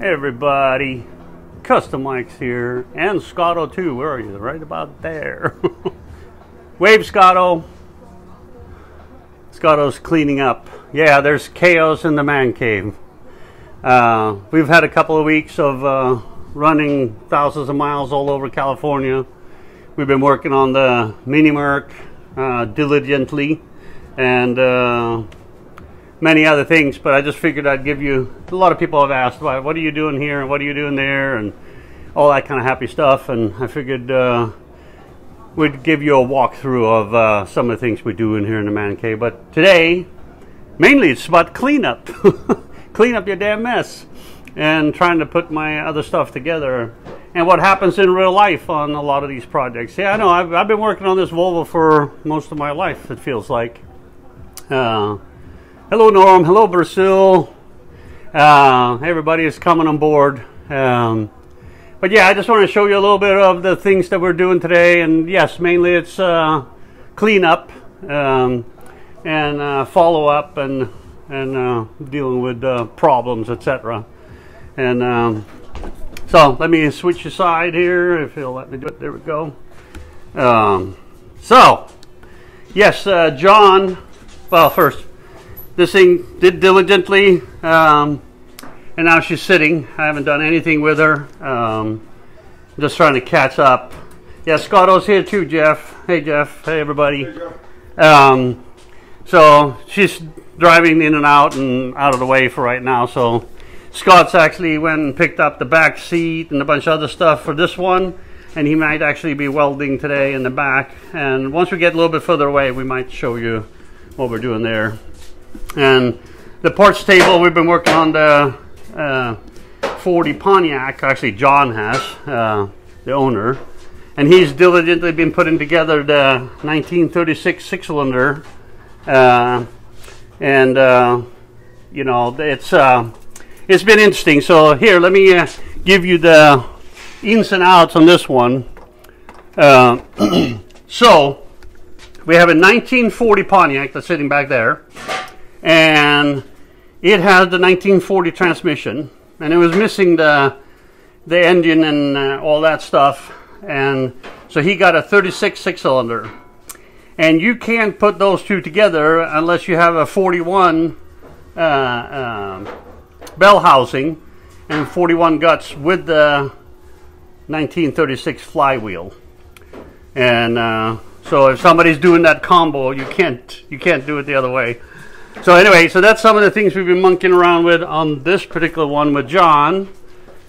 Hey everybody, Custom Mike's here, and Scotto too. Where are you? Right about there. Wave, Scotto. Scotto's cleaning up. Yeah, there's chaos in the man cave. We've had a couple of weeks of running thousands of miles all over California. We've been working on the Mini Merc diligently, and many other things, but I just figured I'd give you, a lot of people have asked, what are you doing here and what are you doing there and all that kind of happy stuff, and I figured we'd give you a walkthrough of some of the things we do in here in the man cave. But today, mainly it's about cleanup. Clean up your damn mess and trying to put my other stuff together and what happens in real life on a lot of these projects. Yeah, I know, I've been working on this Volvo for most of my life, it feels like. Hello Norm, hello Brazil. Everybody is coming on board. But yeah, I just want to show you a little bit of the things that we're doing today. And yes, mainly it's cleanup and follow up and dealing with problems, etc. And so let me switch aside here if you'll let me do it. There we go. So yes, John, well, first, this thing did diligently, and now she's sitting. I haven't done anything with her. Just trying to catch up. Yeah, Scotto's here too, Jeff. Hey, Jeff. Hey, everybody. Hey, so she's driving in and out of the way for right now. So Scott's actually went and picked up the back seat and a bunch of other stuff for this one, and he might actually be welding today in the back. And once we get a little bit further away, we might show you what we're doing there. And the parts table, we've been working on the 40 Pontiac. Actually, John has, the owner, and he's diligently been putting together the 1936 six-cylinder. You know, it's been interesting. So here, let me give you the ins and outs on this one. So we have a 1940 Pontiac that's sitting back there. And it has the 1940 transmission, and it was missing the engine and all that stuff, and so he got a 36 six-cylinder, and you can't put those two together unless you have a 41 bell housing and 41 guts with the 1936 flywheel. And so if somebody's doing that combo, you can't do it the other way. So anyway, so that's some of the things we've been monkeying around with on this particular one with John,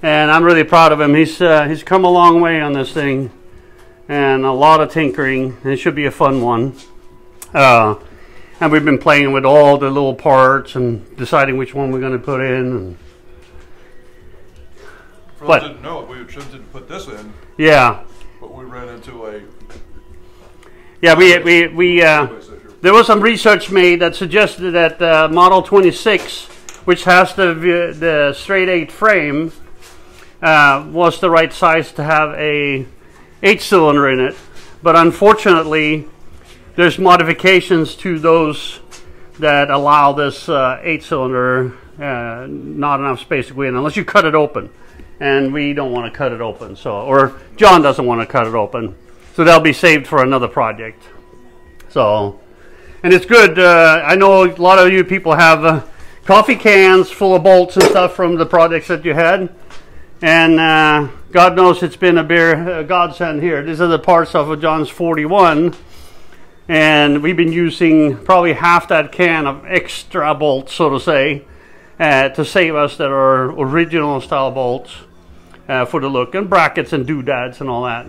and I'm really proud of him. He's come a long way on this thing, and a lot of tinkering, and it should be a fun one. And we've been playing with all the little parts and deciding which one we're going to put in. And for those who didn't know it, we attempted to put this in. Yeah. But we ran into a... Yeah, there was some research made that suggested that Model 26, which has the straight 8 frame, was the right size to have a 8-cylinder in it. But unfortunately, there's modifications to those that allow this 8-cylinder, not enough space to go in, unless you cut it open. And we don't want to cut it open, or John doesn't want to cut it open. So they'll be saved for another project. So... And it's good. I know a lot of you people have coffee cans full of bolts and stuff from the projects that you had. And God knows it's been a godsend here. These are the parts of John's 41. And we've been using probably half that can of extra bolts, so to say, to save us that are original style bolts for the look. And brackets and doodads and all that.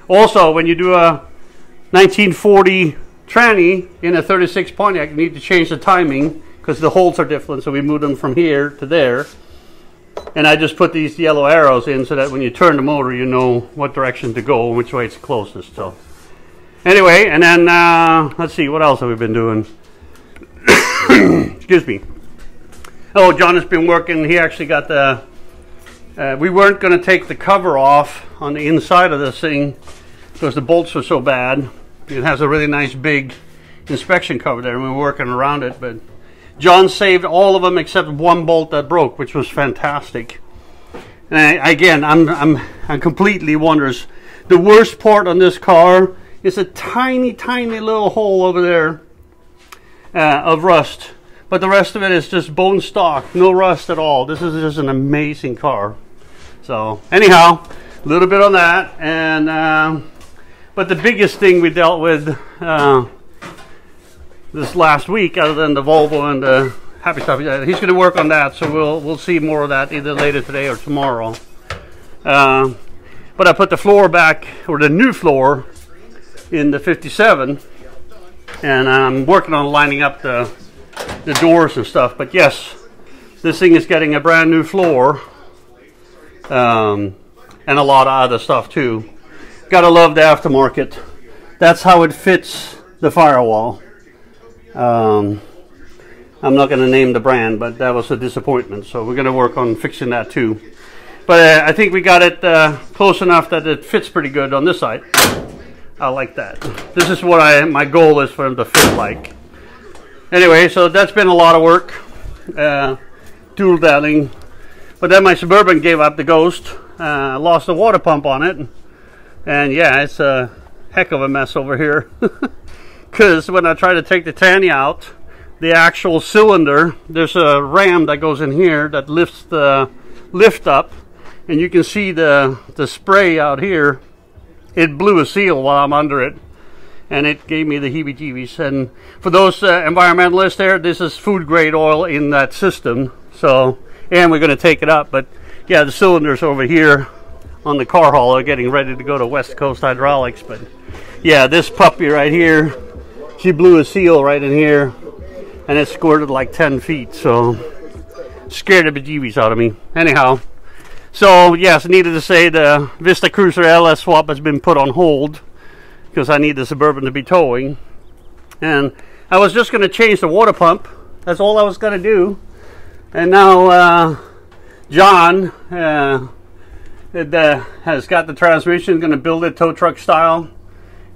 Also, when you do a 1940 tranny in a 36 Pontiac, you need to change the timing because the holes are different, so we moved them from here to there. And I just put these yellow arrows in so that when you turn the motor, you know what direction to go and which way it's closest. So anyway, and then let's see, what else have we been doing? Excuse me. Oh, John has been working. He actually got the we weren't going to take the cover off on the inside of this thing because the bolts were so bad. It has a really nice big inspection cover there, and we were working around it, but John saved all of them except one bolt that broke, which was fantastic. And again, I'm completely wonders. The worst part on this car is a tiny little hole over there of rust. But the rest of it is just bone stock, no rust at all. This is just an amazing car. So anyhow, a little bit on that. And but the biggest thing we dealt with this last week, other than the Volvo and the happy stuff, he's going to work on that. So we'll see more of that either later today or tomorrow. But I put the floor back, or the new floor, in the 57, and I'm working on lining up the doors and stuff. But yes, this thing is getting a brand new floor, and a lot of other stuff too. Gotta love the aftermarket. That's how it fits the firewall. I'm not going to name the brand, but that was a disappointment. So we're going to work on fixing that too. But I think we got it close enough that it fits pretty good on this side. I like that. This is what my goal is for him to fit like. Anyway, so that's been a lot of work. Dual dialing. But then my Suburban gave up the ghost. Lost the water pump on it. And yeah, it's a heck of a mess over here. Because when I try to take the tanny out, the actual cylinder, there's a ram that goes in here that lifts the lift up. And you can see the spray out here. It blew a seal while I'm under it, and it gave me the heebie-jeebies. And for those environmentalists there, this is food grade oil in that system. So, and we're going to take it up. But yeah, the cylinders over here on the car hauler getting ready to go to West Coast Hydraulics. But yeah, this puppy right here, she blew a seal right in here, and it squirted like 10 feet. So scared the bejeebies out of me. Anyhow. So yes, needed to say the Vista Cruiser LS swap has been put on hold because I need the Suburban to be towing. And I was just going to change the water pump. That's all I was going to do. And now John has got the transmission, going to build it tow truck style.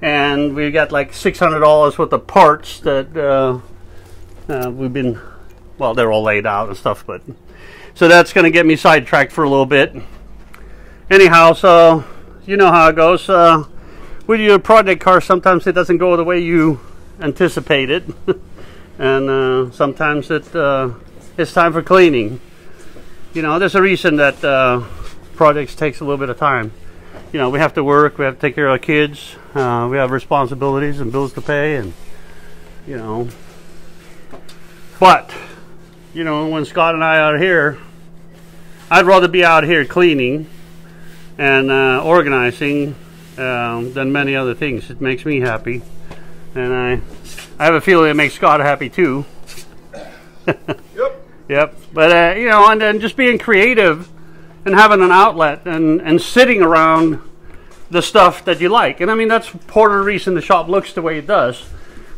And we got like $600 worth of parts that we've been, well, they're all laid out and stuff, but so that's going to get me sidetracked for a little bit. Anyhow, so you know how it goes. With your project car, sometimes it doesn't go the way you anticipate it. And sometimes it's time for cleaning. You know, there's a reason that projects takes a little bit of time. You know, we have to work, we have to take care of our kids, we have responsibilities and bills to pay, and you know. But you know, when Scott and I are here, I'd rather be out here cleaning and organizing than many other things. It makes me happy, and I have a feeling it makes Scott happy too. Yep. But you know, and then just being creative and having an outlet and sitting around the stuff that you like. And I mean, that's part of the reason the shop looks the way it does.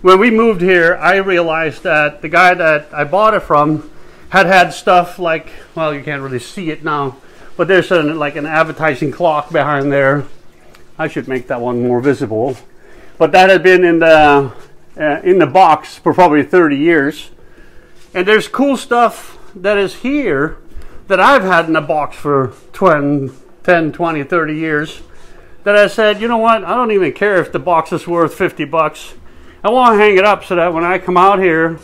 When we moved here, I realized that the guy that I bought it from had stuff like, well, you can't really see it now, but there's like an advertising clock behind there. I should make that one more visible. But that had been in the box for probably 30 years. And there's cool stuff that is here that I've had in a box for 10, 20, 30 years that I said, you know what, I don't even care if the box is worth 50 bucks. I want to hang it up so that when I come out here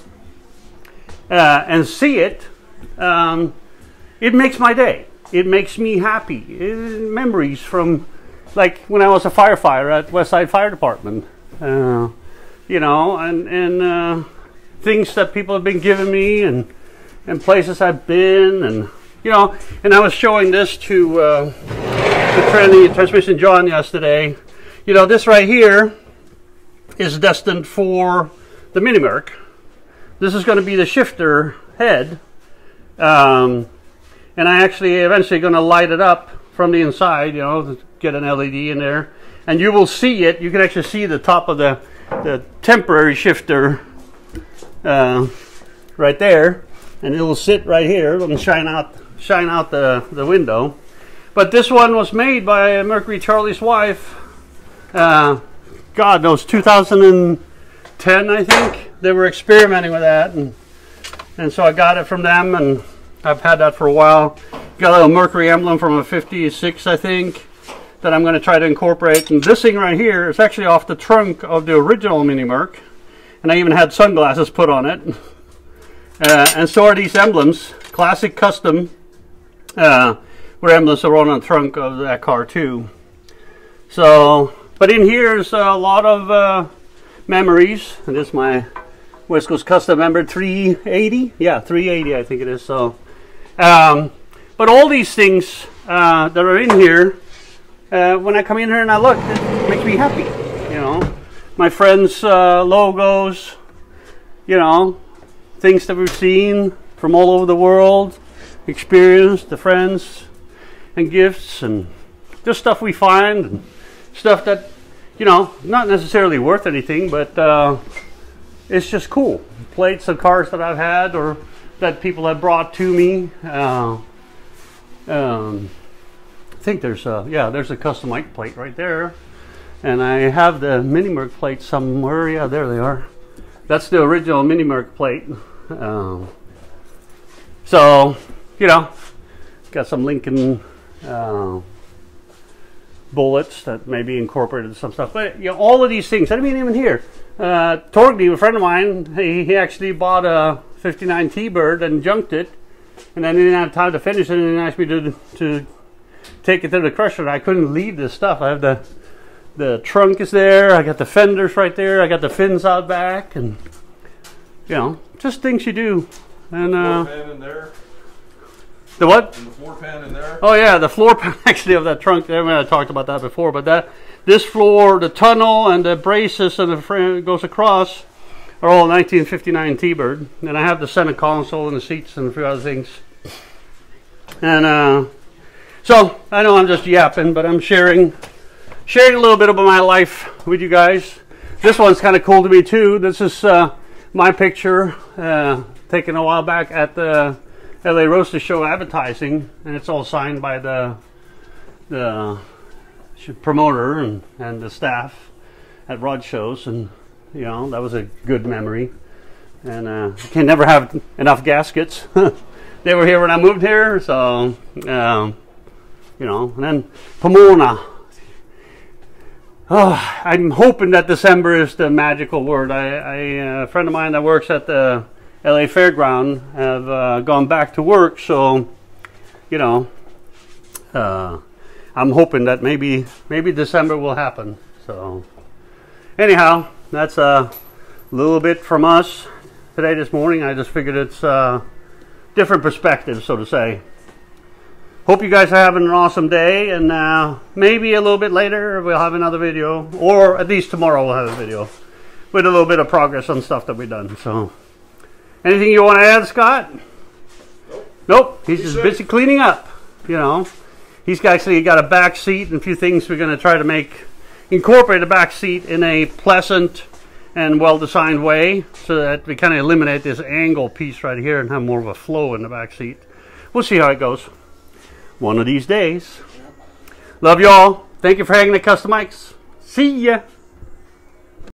and see it, it makes my day. It makes me happy. Memories from like when I was a firefighter at Westside Fire Department, you know, and things that people have been giving me and places I've been, and you know, and I was showing this to the transmission John yesterday. You know, this right here is destined for the Mini Merc. This is going to be the shifter head, and I actually eventually going to light it up from the inside, you know, get an LED in there, and you will see it. You can actually see the top of the temporary shifter right there, and it will sit right here and shine out the window. But this one was made by Mercury Charlie's wife. God knows, 2010, I think. They were experimenting with that, and so I got it from them, and I've had that for a while. Got a little Mercury emblem from a 56, I think, that I'm going to try to incorporate. And this thing right here is actually off the trunk of the original Mini Merc. And I even had sunglasses put on it. And so are these emblems, classic custom, where emblems are on the trunk of that car too. So, but in here is a lot of memories. And this is my West Coast Custom member 380. Yeah, 380 I think it is. So, but all these things that are in here, when I come in here and I look, it makes me happy. You know, my friends' logos, you know, things that we've seen from all over the world, experienced, the friends and gifts, and just stuff we find, and stuff that, you know, not necessarily worth anything, but it's just cool. Plates of cars that I've had or that people have brought to me. I think there's a custom Ike plate right there, and I have the Mini Merc plate somewhere. Yeah, there they are. That's the original Mini Merc plate. So, you know, got some Lincoln bullets that maybe incorporated some stuff. But, you know, all of these things, I mean, even here, Torgny, a friend of mine, he actually bought a 59 T-Bird and junked it, and then he didn't have time to finish it, and he asked me to take it to the crusher. I couldn't leave this stuff. I have the trunk is there, I got the fenders right there, I got the fins out back, and, you know, just things you do. And floor pan in there. The what? And the floor pan in there. Oh yeah, the floor pan actually of that trunk. I mean, I talked about that before, but this floor, the tunnel, and the braces and the frame goes across are all 1959 T-Bird. And I have the center console and the seats and a few other things. And so I know I'm just yapping, but I'm sharing a little bit about my life with you guys. This one's kind of cool to me too. This is my picture taken a while back at the LA Roaster Show advertising, and it's all signed by the promoter and the staff at rod shows, and you know, that was a good memory. And you can never have enough gaskets. They were here when I moved here, so you know. And then Pomona. Oh, I'm hoping that December is the magical word. A friend of mine that works at the LA Fairground have gone back to work, so you know, I'm hoping that maybe December will happen. So anyhow, that's a little bit from us today this morning. I just figured it's different perspective, so to say. Hope you guys are having an awesome day, and maybe a little bit later we'll have another video, or at least tomorrow we'll have a video with a little bit of progress on stuff that we've done. So, anything you want to add, Scott? Nope. He's just busy cleaning up. You know, he's actually got a back seat and a few things we're going to try to incorporate the back seat in a pleasant and well-designed way, so that we kind of eliminate this angle piece right here and have more of a flow in the back seat. We'll see how it goes. One of these days. Love y'all. Thank you for hanging at Custom Mikes. See ya.